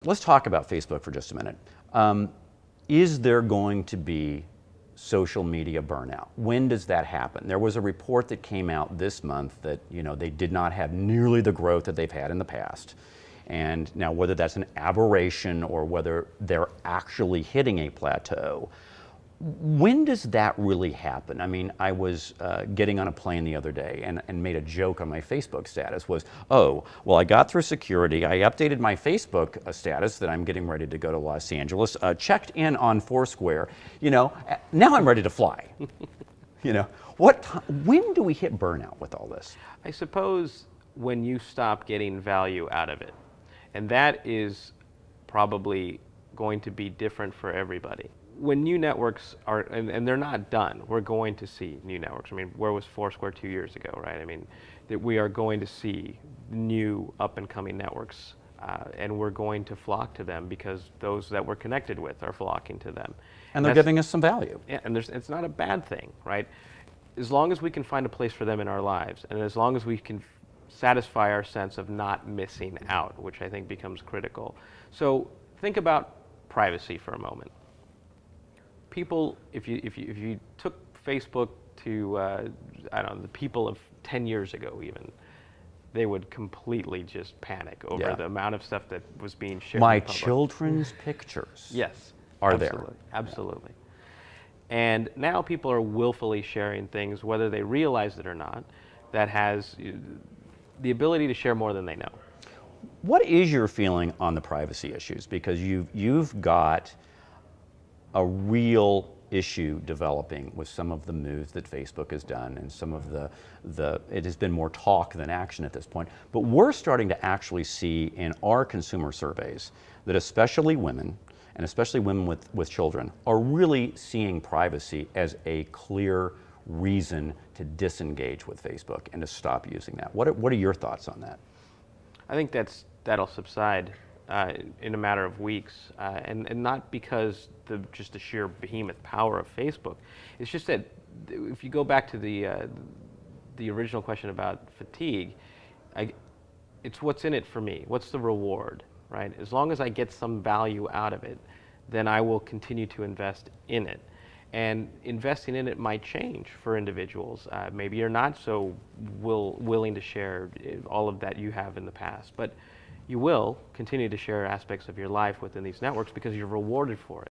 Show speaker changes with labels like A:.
A: Let's talk about Facebook for just a minute. Is there going to be social media burnout? When does that happen? There was a report that came out this month that they did not have nearly the growth that they've had in the past. And now whether that's an aberration or whether they're actually hitting a plateau, when does that really happen? I mean, I was getting on a plane the other day and made a joke on my Facebook status was, oh, well, I got through security. I updated my Facebook status that I'm getting ready to go to Los Angeles, checked in on Foursquare. Now I'm ready to fly. When do we hit burnout with all this?
B: I suppose when you stop getting value out of it. And that is probably going to be different for everybody. When new networks are, and they're not done, we're going to see new networks. I mean, where was Foursquare 2 years ago, right? I mean, that we are going to see new up and coming networks, and we're going to flock to them because those that we're connected with are flocking to them.
A: And they're giving us some value.
B: Yeah, and it's not a bad thing, right? As long as we can find a place for them in our lives, and as long as we can satisfy our sense of not missing out, which I think becomes critical. So think about privacy for a moment. People, if you took Facebook to I don't know, the people of 10 years ago even, they would completely just panic over the amount of stuff that was being shared.
A: My children's pictures are there.
B: Absolutely. And now people are willfully sharing things, whether they realize it or not, that has the ability to share more than they know.
A: What is your feeling on the privacy issues? Because you've got a real issue developing with some of the moves that Facebook has done and some of it has been more talk than action at this point. But we're starting to actually see in our consumer surveys that especially women, and especially women with children, are really seeing privacy as a clear reason to disengage with Facebook and to stop using that. What are your thoughts on that?
B: I think that'll subside in a matter of weeks, and not because just the sheer behemoth power of Facebook. It's just that if you go back to the original question about fatigue, it's what's in it for me. What's the reward, right? As long as I get some value out of it, then I will continue to invest in it. And investing in it might change for individuals. Maybe you're not so willing to share all of that you have in the past, but you will continue to share aspects of your life within these networks because you're rewarded for it.